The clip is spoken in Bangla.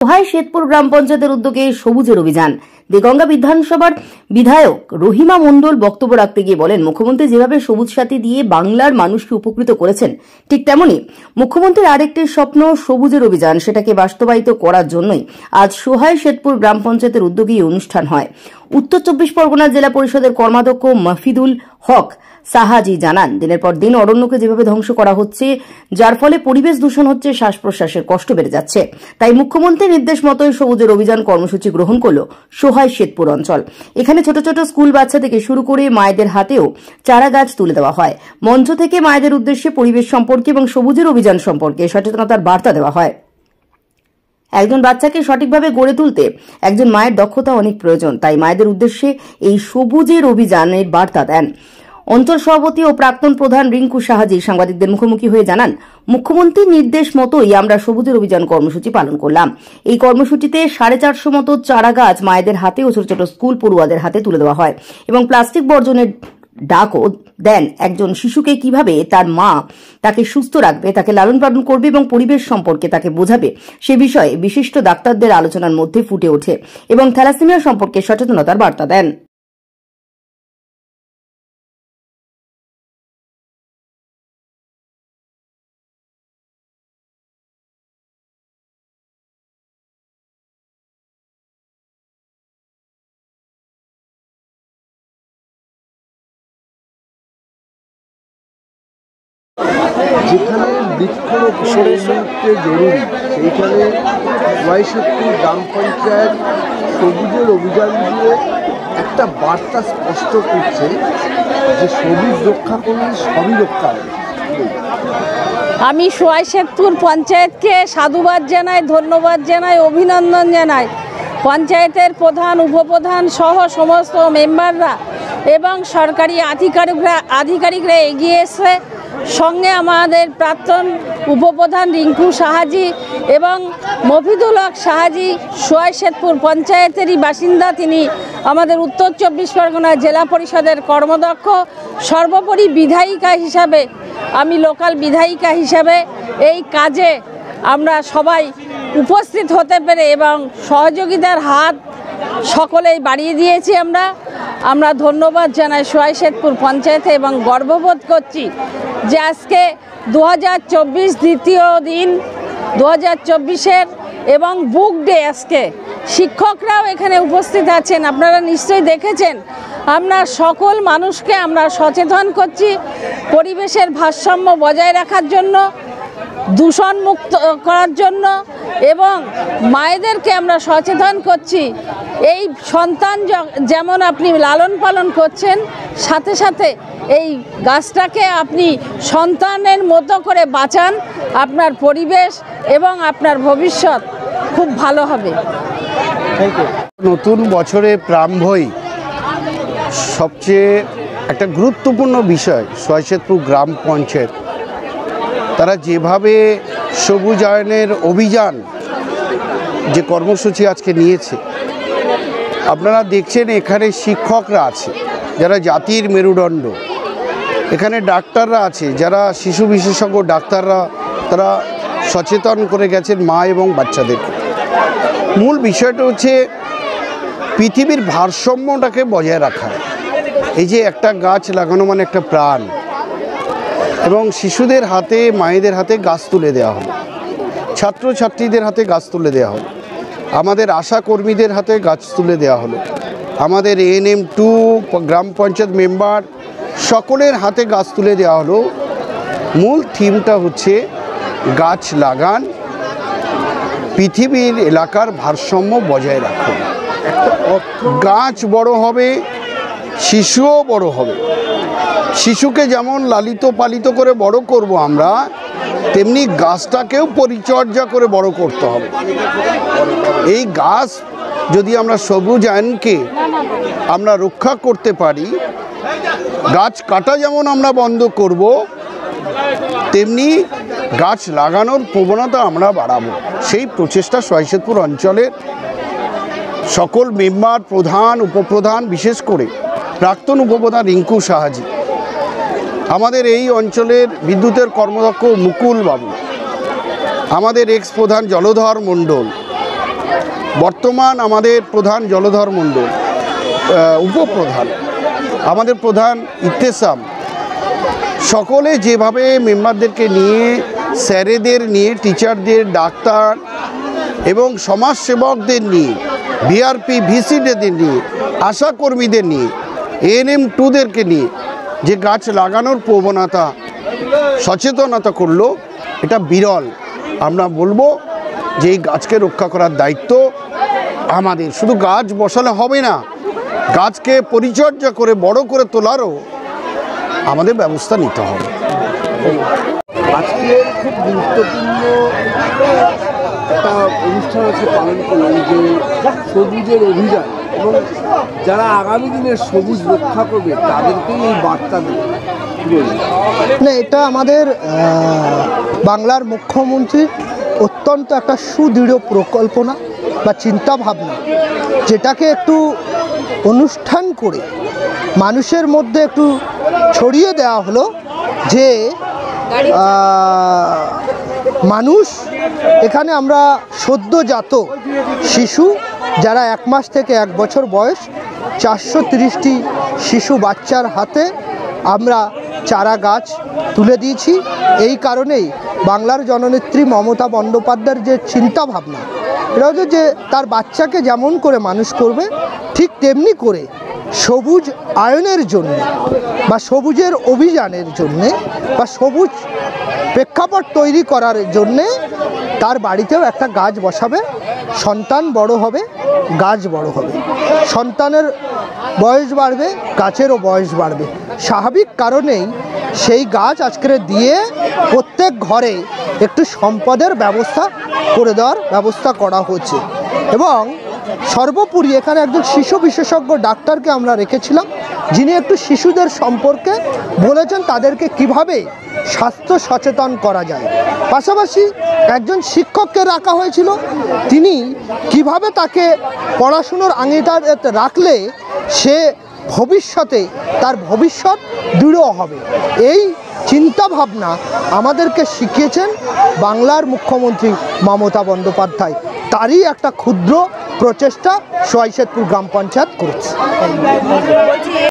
সোহাই শ্বেতপুর গ্রাম পঞ্চায়েতের উদ্যোগে সবুজের অভিযান। দেগঙ্গা বিধানসভার বিধায়ক রহিমা মণ্ডল বক্তব্য রাখতে গিয়ে বলেন, মুখ্যমন্ত্রী যেভাবে সবুজ সাথী দিয়ে বাংলার মানুষকে উপকৃত করেছেন, ঠিক তেমনি মুখ্যমন্ত্রীর আরেকটি স্বপ্ন সবুজের অভিযান, সেটাকে বাস্তবায়িত করার জন্যই আজ সোহাই শ্বেতপুর গ্রাম পঞ্চায়েতের উদ্যোগে অনুষ্ঠান হয়। উত্তর 24 পরগনা জেলা পরিষদের কর্মাধ্যক্ষ মফিদুল হক সাহাজি জানান, দিনের পর দিন অরণ্যকে যেভাবে ধ্বংস করা হচ্ছে, যার ফলে পরিবেশ দূষণ হচ্ছে, শ্বাস প্রশ্বাসের কষ্ট বেড়ে যাচ্ছে, তাই মুখ্যমন্ত্রীর নির্দেশ মতোই সবুজের অভিযান কর্মসূচি গ্রহণ করল সোহাই শ্বেতপুর অঞ্চল। এখানে ছোট ছোট স্কুল বাচ্চা থেকে শুরু করে মায়েদের হাতেও চারা গাছ তুলে দেওয়া হয়। মঞ্চ থেকে মায়েদের উদ্দেশ্যে পরিবেশ সম্পর্কে এবং সবুজের অভিযান সম্পর্কে সচেতনতার বার্তা দেওয়া হয়। একজন বাচ্চাকে সঠিকভাবে গড়ে তুলতে একজন মায়ের দক্ষতা অনেক প্রয়োজন, তাই মায়েদের উদ্দেশ্যে এই সবুজের অভিযানের বার্তা দেন। অঞ্চল সভাপতি ও প্রাক্তন প্রধান রিঙ্কু সাহাজি সাংবাদিকদের মুখোমুখি হয়ে জানান, মুখ্যমন্ত্রীর নির্দেশ মতোই আমরা সবুজের অভিযান কর্মসূচি পালন করলাম। এই কর্মসূচিতে 450 মতো চারা গাছ মায়েদের হাতে ও ছোট ছোট স্কুল পড়ুয়াদের হাতে তুলে দেওয়া হয় এবং প্লাস্টিক বর্জনের ডাকও দেন। একজন শিশুকে কিভাবে তার মা তাকে সুস্থ রাখবে, তাকে লালন পালন করবে এবং পরিবেশ সম্পর্কে তাকে বোঝাবে, সে বিষয়ে বিশিষ্ট ডাক্তারদের আলোচনার মধ্যে ফুটে ওঠে এবং থ্যালাসেমিয়া সম্পর্কে সচেতনতার বার্তা দেন। যেখানে বৃক্ষরোপণ জরুরি, সেইখানে সোহাই শ্বেতপুর গ্রাম পঞ্চায়েত সবুজের অভিযান দিয়ে একটা বার্তা স্পষ্ট করছে যে সবুজ রক্ষা করলে সবই রক্ষা হবে। আমি সোহাই শ্বেতপুর পঞ্চায়েতকে সাধুবাদ জানাই, ধন্যবাদ জানাই, অভিনন্দন জানাই। পঞ্চায়েতের প্রধান, উপপ্রধান সহ সমস্ত মেম্বাররা এবং সরকারি আধিকারিকরা এগিয়ে এসে সঙ্গে আমাদের প্রাক্তন উপপ্রধান রিঙ্কু সাহাজি এবং মফিদুল হক সাহাজি, সোহাই শ্বেতপুর পঞ্চায়েতেরই বাসিন্দা। তিনি আমাদের উত্তর 24 পরগনা জেলা পরিষদের কর্মদক্ষ। সর্বোপরি বিধায়িকা হিসাবে, আমি লোকাল বিধায়িকা হিসাবে এই কাজে আমরা সবাই উপস্থিত হতে পেরে এবং সহযোগিতার হাত সকলেই বাড়িয়ে দিয়েছি। আমরা ধন্যবাদ জানাই সোহাই শ্বেতপুর পঞ্চায়েতে এবং গর্ববোধ করছি যে আজকে 2024 দ্বিতীয় দিন 2024-এর এবং বুক ডে। আজকে শিক্ষকরাও এখানে উপস্থিত আছেন, আপনারা নিশ্চয়ই দেখেছেন। আমরা সকল মানুষকে আমরা সচেতন করছি পরিবেশের ভারসাম্য বজায় রাখার জন্য, দূষণ মুক্ত করার জন্য এবং মায়েদেরকে আমরা সচেতন করছি। এই সন্তান যেমন আপনি লালন পালন করছেন, সাথে সাথে এই গাছটাকে আপনি সন্তানের মতো করে বাঁচান, আপনার পরিবেশ এবং আপনার ভবিষ্যৎ খুব ভালো হবে। নতুন বছরে প্রারম্ভই সবচেয়ে একটা গুরুত্বপূর্ণ বিষয় সোহাই শ্বেতপুর গ্রাম পঞ্চায়েত, তারা যেভাবে সবুজায়নের অভিযান যে কর্মসূচি আজকে নিয়েছে, আপনারা দেখছেন এখানে শিক্ষকরা আছে যারা জাতির মেরুদণ্ড, এখানে ডাক্তাররা আছে যারা শিশু বিশেষজ্ঞ ডাক্তাররা, তারা সচেতন করে গেছেন মা এবং বাচ্চাদেরকে। মূল বিষয়টা হচ্ছে পৃথিবীর ভারসাম্যটাকে বজায় রাখা। এই যে একটা গাছ লাগানো মানে একটা প্রাণ, এবং শিশুদের হাতে, মায়েদের হাতে গাছ তুলে দেওয়া হলো, ছাত্রছাত্রীদের হাতে গাছ তুলে দেওয়া হলো, আমাদের আশা কর্মীদের হাতে গাছ তুলে দেওয়া হলো, আমাদের ANM 2 গ্রাম পঞ্চায়েত মেম্বার সকলের হাতে গাছ তুলে দেওয়া হলো। মূল থিমটা হচ্ছে গাছ লাগান, পৃথিবীর এলাকার ভারসাম্য বজায় রাখুন। গাছ বড় হবে, শিশুও বড় হবে। শিশুকে যেমন লালিত পালিত করে বড় করব আমরা, তেমনি গাছটাকেও পরিচর্যা করে বড় করতে হবে। এই গাছ যদি আমরা সবুজায়নকে আমরা রক্ষা করতে পারি, গাছ কাটা যেমন আমরা বন্ধ করব, তেমনি গাছ লাগানোর প্রবণতা আমরা বাড়াবো। সেই প্রচেষ্টা সোহাই শ্বেতপুর অঞ্চলের সকল মেম্বার, প্রধান, উপপ্রধান, বিশেষ করে প্রাক্তন উপপ্রধান রিঙ্কু সাহাজি, আমাদের এই অঞ্চলের বিদ্যুতের কর্মদক্ষ মুকুল বাবু, আমাদের এক্স প্রধান জলধর মণ্ডল, বর্তমান আমাদের প্রধান জলধর মণ্ডল, উপপ্রধান আমাদের প্রধান ইত্তেসাম, সকলে যেভাবে মেম্বারদেরকে নিয়ে, স্যারেদের নিয়ে, টিচারদের, ডাক্তার এবং সমাজসেবকদের নিয়ে, ভিআরপি ভিসিদের নিয়ে, আশাকর্মীদের নিয়ে, এএনএম 2দেরকে নিয়ে যে গাছ লাগানোর প্রবণতা, সচেতনতা করলো, এটা বিরল। আমরা বলবো যে এই গাছকে রক্ষা করার দায়িত্ব আমাদের। শুধু গাছ বসালে হবে না, গাছকে পরিচর্যা করে বড় করে তোলারও আমাদের ব্যবস্থা নিতে হবে। আজকে খুব গুরুত্বপূর্ণ একটা অনুষ্ঠান আছে পালন করলাম, যে সবুজের অভিযান, এবং যারা আগামী দিনের সবুজ রক্ষা করবে তাদেরকেই এই বার্তা দেবে। না, এটা আমাদের বাংলার মুখ্যমন্ত্রীর অত্যন্ত একটা সুদৃঢ় পরিকল্পনা বা চিন্তাভাবনা, যেটাকে একটু অনুষ্ঠান করে মানুষের মধ্যে একটু ছড়িয়ে দেওয়া হলো যে মানুষ এখানে আমরা সদ্যজাত শিশু যারা 1 মাস থেকে 1 বছর বয়স 430টি শিশু বাচ্চার হাতে আমরা চারা গাছ তুলে দিয়েছি। এই কারণেই বাংলার জননেত্রী মমতা বন্দ্যোপাধ্যায়ের যে চিন্তাভাবনা, এটা হচ্ছে যে তার বাচ্চাকে যেমন করে মানুষ করবে ঠিক তেমনি করে সবুজ আয়নের জন্য বা সবুজের অভিযানের জন্যে বা সবুজ প্রেক্ষাপট তৈরি করার জন্যে তার বাড়িতেও একটা গাছ বসাবে। সন্তান বড় হবে, গাছ বড় হবে, সন্তানের বয়স বাড়বে, গাছেরও বয়স বাড়বে। স্বাভাবিক কারণেই সেই গাছ আজকে দিয়ে প্রত্যেক ঘরে একটু সম্পদের ব্যবস্থা করে দেওয়ার ব্যবস্থা করা হচ্ছে। এবং সর্বোপরি এখানে একজন শিশু বিশেষজ্ঞ ডাক্তারকে আমরা রেখেছিলাম, যিনি একটু শিশুদের সম্পর্কে বলেছেন তাদেরকে কিভাবে স্বাস্থ্য সচেতন করা যায়। পাশাপাশি একজন শিক্ষককে রাখা হয়েছিল, তিনি কিভাবে তাকে পড়াশুনোর আঙিনাতে রাখলে সে ভবিষ্যতে তার ভবিষ্যৎ দৃঢ় হবে। এই চিন্তাভাবনা আমাদেরকে শিখিয়েছেন বাংলার মুখ্যমন্ত্রী মমতা বন্দ্যোপাধ্যায়। তারই একটা ক্ষুদ্র প্রচেষ্টা সোয়াইশেতপুর গ্রাম পঞ্চায়েত করেছে।